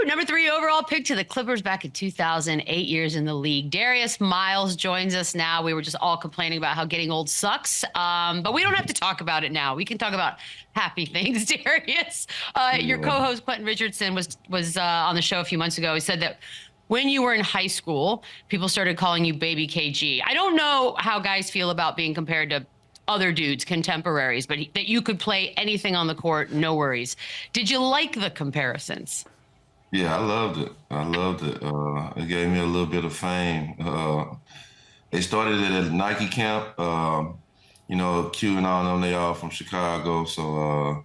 Number 3 overall pick to the Clippers back in 2000, 8 years in the league. Darius Miles joins us now. We were just all complaining about how getting old sucks, but we don't have to talk about it now. We can talk about happy things, Darius. Your co-host Quentin Richardson was on the show a few months ago. He said that when you were in high school, people started calling you Baby KG. I don't know how guys feel about being compared to other dudes, contemporaries, but that you could play anything on the court, no worries. Did you like the comparisons? Yeah, I loved it. I loved it. It gave me a little bit of fame. They started it at Nike camp. Q and all them, they all from Chicago. So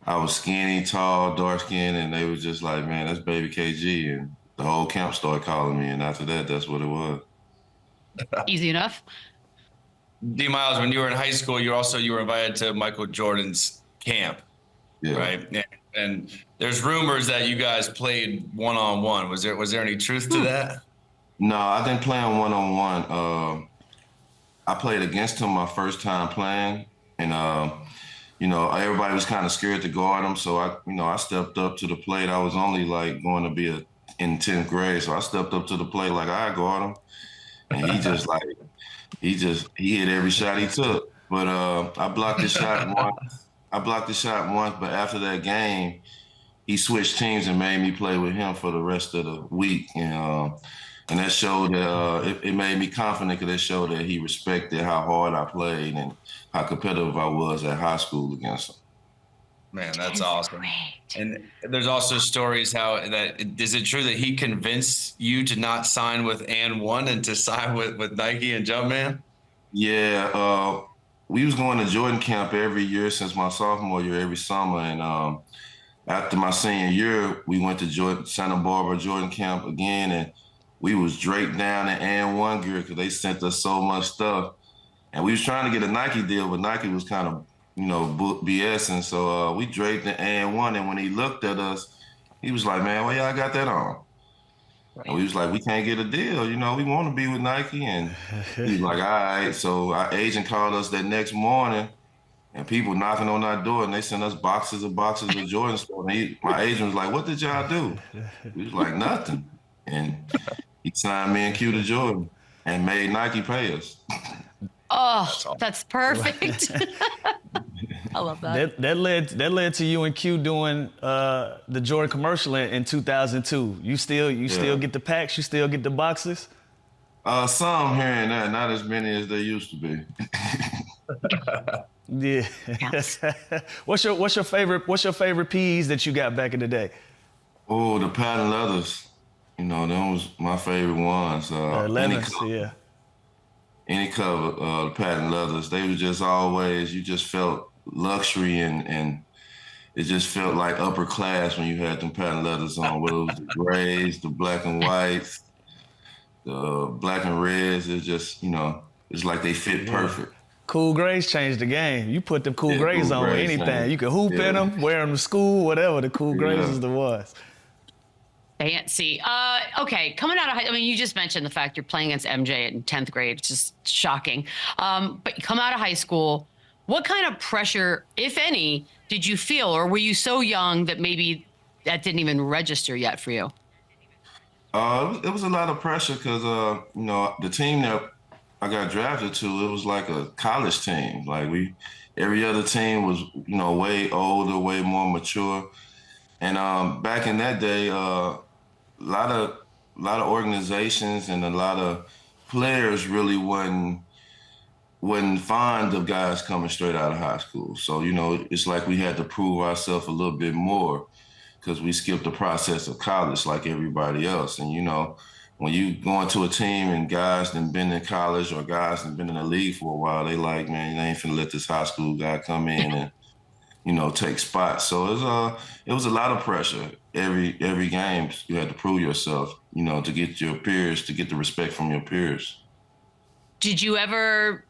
I was skinny, tall, dark skinned, and they were just like, man, that's Baby KG. And the whole camp started calling me. And after that, that's what it was. Easy enough. D. Miles, when you were in high school, you were invited to Michael Jordan's camp, right? Yeah. And there's rumors that you guys played one-on-one. Was there any truth to that? No, I didn't play him one-on-one. I played against him my first time playing, and everybody was kind of scared to guard him. So I stepped up to the plate. I was only like going to be in 10th grade, so I stepped up to the plate like I guard him, and he just like. He hit every shot he took. But I blocked the shot once. But after that game, he switched teams and made me play with him for the rest of the week. And that showed that it made me confident because it showed that he respected how hard I played and how competitive I was at high school against him. Man, that's awesome. Great. And there's also stories is it true that he convinced you to not sign with And1 and to sign with Nike and Jumpman? Yeah, we was going to Jordan camp every year since my sophomore year, every summer. And after my senior year, we went to Santa Barbara Jordan camp again, and we was draped down in And1 gear because they sent us so much stuff. And we was trying to get a Nike deal, but Nike was kind of BS. And so we draped the And1, and when he looked at us, he was like, man, why y'all got that on? And we was like, we can't get a deal. We want to be with Nike. And he's like, all right. So our agent called us that next morning, and people knocking on our door, and they sent us boxes of Jordan stuff. And my agent was like, what did y'all do? We was like, nothing. And he signed me and Q to Jordan and made Nike pay us. Oh, that's perfect. I love that. That led to you and Q doing the Jordan commercial in 2002. You still get the packs? You still get the boxes? Some here and there, not as many as they used to be. Yeah. Yes. What's your favorite P's that you got back in the day? Oh, the patent leathers. Them was my favorite ones. Any cover, the patent leathers, they were just always, you just felt luxury and it just felt like upper class when you had them patent leathers on, whether it was the grays, the black and whites, the black and reds. It's just, it's like they fit perfect. Cool grays changed the game. You put them cool grays on with anything. You could hoop in them, wear them to school, whatever. The cool grays is the ones. Fancy. Okay, coming out of high, you just mentioned the fact you're playing against MJ in 10th grade. It's just shocking. But you come out of high school, what kind of pressure, if any, did you feel? Or were you so young that maybe that didn't even register yet for you? It was a lot of pressure because, the team that I got drafted to, it was like a college team. Like every other team was, way older, way more mature. And back in that day, a lot of organizations and a lot of players really wasn't fond of guys coming straight out of high school. So, it's like we had to prove ourselves a little bit more because we skipped the process of college like everybody else. And, when you go into a team and guys that been in college or guys that been in the league for a while, they like, man, they ain't finna let this high school guy come in and take spots. So it was a lot of pressure. Every game, you had to prove yourself, to get your peers, to get the respect from your peers. Did you ever,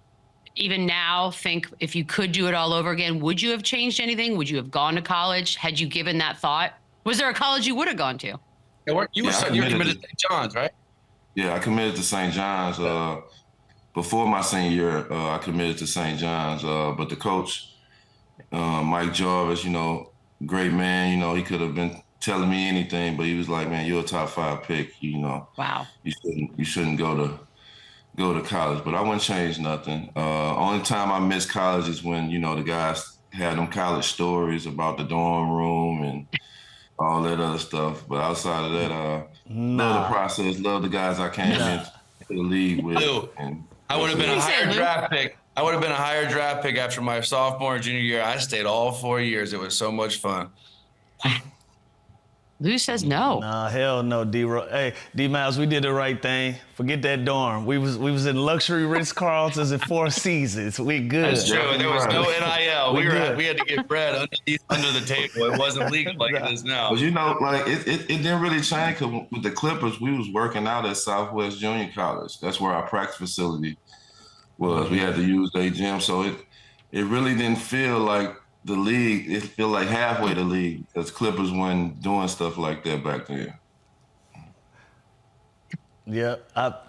even now, think if you could do it all over again, would you have changed anything? Would you have gone to college? Had you given that thought? Was there a college you would have gone to? You're committed to St. John's, right? Yeah, I committed to St. John's. Before my senior year, I committed to St. John's. But the coach, Mike Jarvis, great man. He could have been telling me anything, but he was like, man, you're a top 5 pick. You know, Wow. you shouldn't go to college. But I wouldn't change nothing. Only time I miss college is when, you know, the guys had them college stories about the dorm room and all that other stuff. But outside of that, love the process, love the guys I came into the league with. And I would have been a higher draft pick. I would have been a higher draft pick after my sophomore and junior year. I stayed all 4 years. It was so much fun. Lou says no. Nah, hell no, Hey, D-Miles, we did the right thing. Forget that dorm. We was in luxury Ritz-Carltons in 4 seasons. We good. That's true. There was no NIL. We had to get bread under the table. It wasn't legal like it is now. But you know, like it didn't really change because with the Clippers, we was working out at Southwest Junior College. That's where our practice facility was. We had to use their gym, so it really didn't feel like the league. It felt like halfway the league because Clippers weren't doing stuff like that back then. Yeah,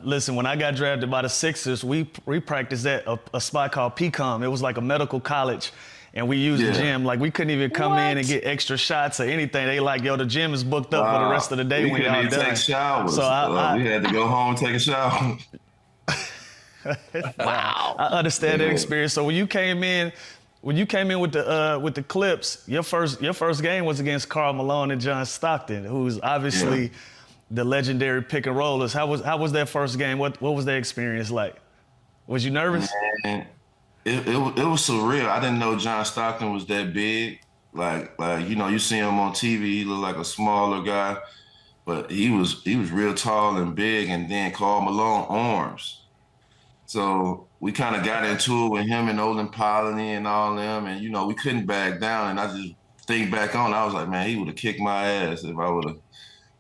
listen, when I got drafted by the Sixers, we practiced at a spot called PCOM. It was like a medical college, and we used the gym. Like, we couldn't even come in and get extra shots or anything. They like, yo, the gym is booked up for the rest of the day. We couldn't even take showers. So we had to go home and take a shower. Wow. I understand that experience. So when you came in with the Clips, your first game was against Karl Malone and John Stockton, who's obviously the legendary pick and rollers. How was that first game? What was that experience like? Was you nervous? Man, it was surreal. I didn't know John Stockton was that big. Like you know, you see him on TV, he looked like a smaller guy, but he was real tall and big. And then Karl Malone arms. So we kind of got into it with him and Olin Pollini and all them, and you know, we couldn't back down. And I just think back on, I was like, man, he would have kicked my ass if I would have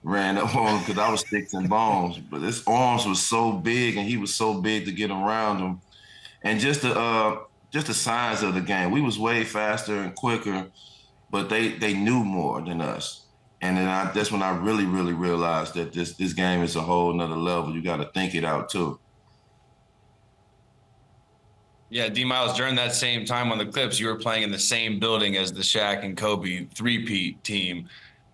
ran up on him because I was sticks and bones. But his arms was so big, and he was so big to get around him. And just the size of the game, we was way faster and quicker, but they knew more than us. And then that's when I really, really realized that this game is a whole nother level. You got to think it out too. Yeah, D-Miles, during that same time on the Clips, you were playing in the same building as the SHAQ and Kobe three-peat team.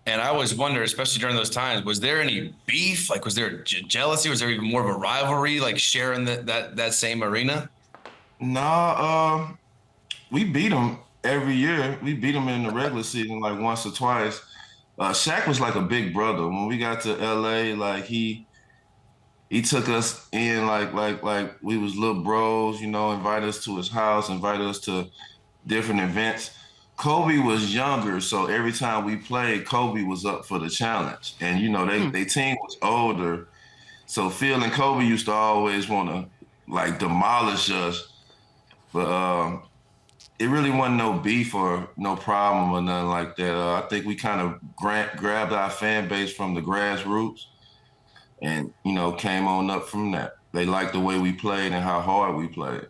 And I always wonder, especially during those times, was there any beef? Like, was there jealousy? Was there even more of a rivalry, like sharing that same arena? No, we beat them every year. We beat them in the regular season like once or twice. SHAQ was like a big brother. When we got to LA, like he took us in like we was little bros, you know, invited us to his house, invited us to different events. Kobe was younger, so every time we played, Kobe was up for the challenge. And, you know, they team was older. So Phil and Kobe used to always want to, like, demolish us. But it really wasn't no beef or no problem or nothing like that. I think we kind of grabbed our fan base from the grassroots and, you know, came on up from that. They liked the way we played and how hard we played.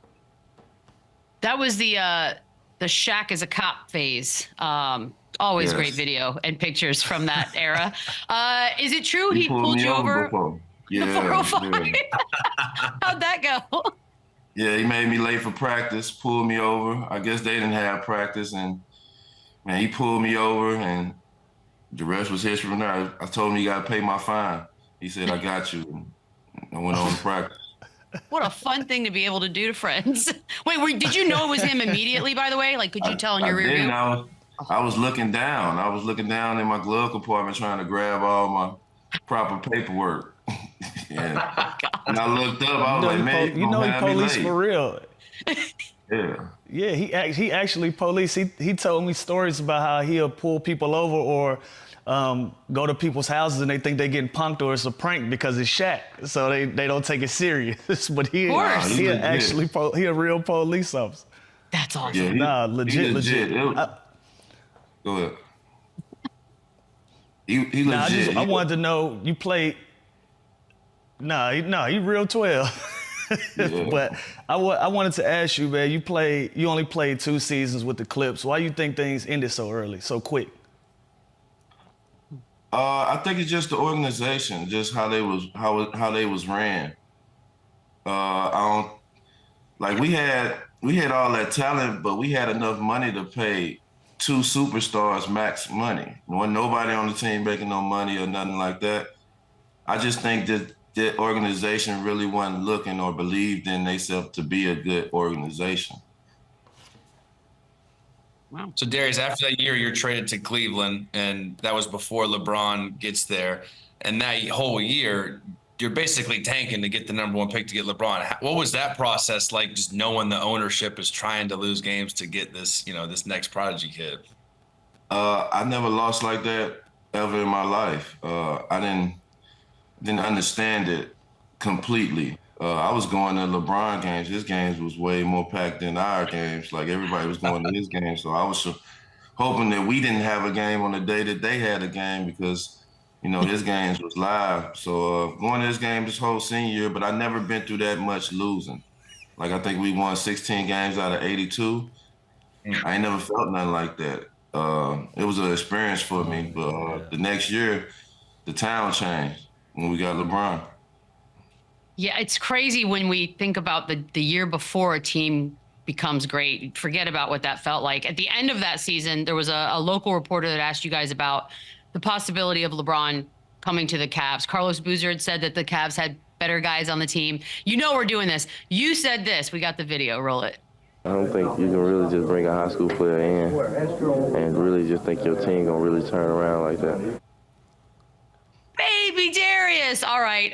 That was the SHAQ as a cop phase. Always great video and pictures from that era. Is it true he pulled you over? Yeah, the 405? Yeah. How'd that go? Yeah, he made me late for practice, pulled me over. I guess they didn't have practice, and man, he pulled me over, and the rest was history from there. I told him, you got to pay my fine. He said, I got you. I went on to practice. What a fun thing to be able to do to friends. Wait, did you know it was him immediately, by the way? Like, could you tell in your rear view? I was looking down. I was looking down in my glove compartment trying to grab all my proper paperwork. And I looked up, I was like, man, you know he police for real. Yeah. Yeah, he actually police. He told me stories about how he'll pull people over or go to people's houses and they think they're getting punked or it's a prank because it's SHAQ, so they don't take it serious. But he a real police officer. That's awesome. Yeah, legit. Go ahead. He legit. I wanted to know, you played. He real 12. Yeah. But I wanted to ask you, man. You only played 2 seasons with the Clips. Why you think things ended so early, so quick? I think it's just the organization, just how they was ran. I don't like we had all that talent, but we had enough money to pay two superstars max money. There wasn't nobody on the team making no money or nothing like that. I just think that the organization really wasn't looking or believed in themselves to be a good organization. Wow. So Darius, after that year, you're traded to Cleveland, and that was before LeBron gets there. And that whole year, you're basically tanking to get the #1 pick to get LeBron. What was that process like, just knowing the ownership is trying to lose games to get this, this next prodigy kid? I never lost like that ever in my life. I didn't understand it completely. I was going to LeBron games. His games was way more packed than our games. Like everybody was going to his games. So I was hoping that we didn't have a game on the day that they had a game because, his games was live. So going to his game this whole senior year, but I never been through that much losing. Like I think we won 16 games out of 82. I ain't never felt nothing like that. It was an experience for me. But the next year, the town changed when we got LeBron. Yeah, it's crazy when we think about the year before a team becomes great. Forget about what that felt like. At the end of that season, there was a local reporter that asked you guys about the possibility of LeBron coming to the Cavs. Carlos Boozer had said that the Cavs had better guys on the team. We're doing this. You said this. We got the video. Roll it. I don't think you can really just bring a high school player in and really just think your team gonna really turn around like that. Baby Darius. All right.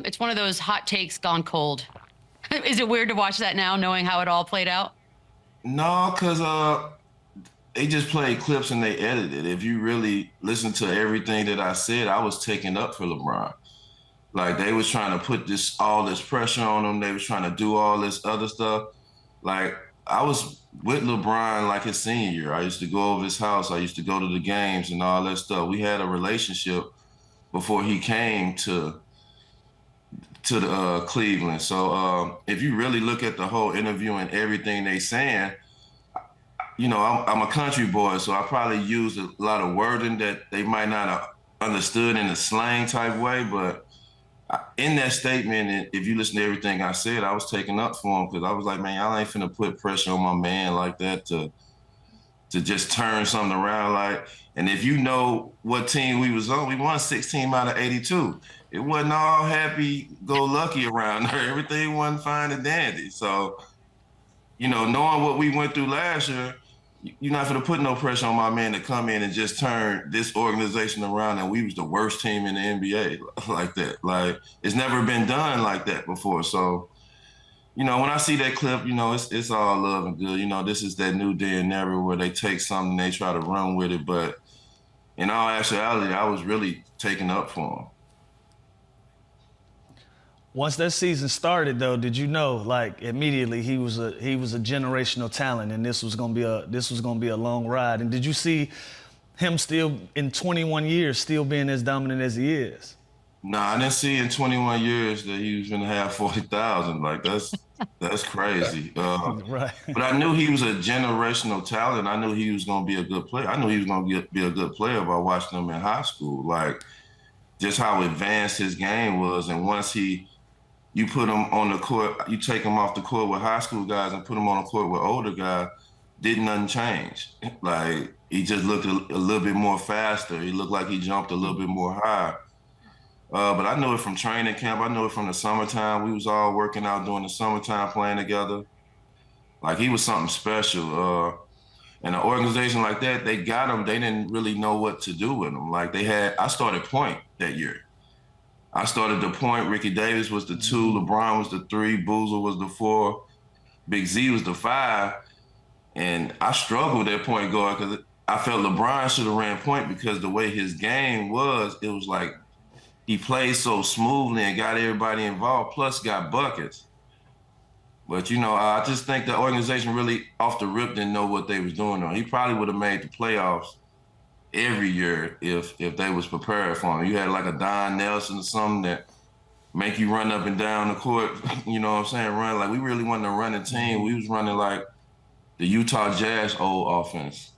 It's one of those hot takes gone cold. Is it weird to watch that now, knowing how it all played out? No, because they just played clips and they edited. If you really listen to everything that I said, I was taking up for LeBron. Like they was trying to put all this pressure on him. They was trying to do all this other stuff. Like I was with LeBron like his senior year. I used to go over his house. I used to go to the games and all that stuff. We had a relationship before he came to the Cleveland. So if you really look at the whole interview and everything they saying, I'm a country boy, so I probably used a lot of wording that they might not have understood in a slang type way. But in that statement, if you listen to everything I said, I was taking up for him because I was like, man, y'all ain't finna put pressure on my man like that to just turn something around. Like, and if you know what team we was on, we won 16 out of 82. It wasn't all happy-go-lucky around there. Everything wasn't fine and dandy. So, knowing what we went through last year, you're not going to put no pressure on my man to come in and just turn this organization around and we was the worst team in the NBA like that. Like, it's never been done like that before. So, when I see that clip, it's all love and good. This is that new day and era where they take something and they try to run with it. But in all actuality, I was really taking up for him. Once that season started, though, did you know, like immediately, he was a generational talent, and this was gonna be a long ride? And did you see him still in 21 years still being as dominant as he is? No, I didn't see in 21 years that he was gonna have 40,000. Like that's crazy. Right. But I knew he was a generational talent. I knew he was gonna be a good player. I knew he was gonna be a good player by watching him in high school. Like just how advanced his game was, and once you put him on the court, you take him off the court with high school guys and put him on the court with older guys, didn't nothing change. Like, he just looked a little bit more faster. He looked like he jumped a little bit more high. But I knew it from training camp. I knew it from the summertime. We was all working out during the summertime playing together. Like, he was something special. And an organization like that, they got him. They didn't really know what to do with him. Like, I started point that year. I started the point. Ricky Davis was the 2, LeBron was the 3, Boozer was the 4, Big Z was the 5. And I struggled at point guard because I felt LeBron should have ran point because the way his game was, it was like he played so smoothly and got everybody involved, plus got buckets. But, I just think the organization really off the rip didn't know what they was doing. He probably would have made the playoffs every year if they was prepared for him. You had like a Don Nelson or something that make you run up and down the court, you know what I'm saying, run. Like, we really wasn't a running team. We was running like the Utah Jazz old offense.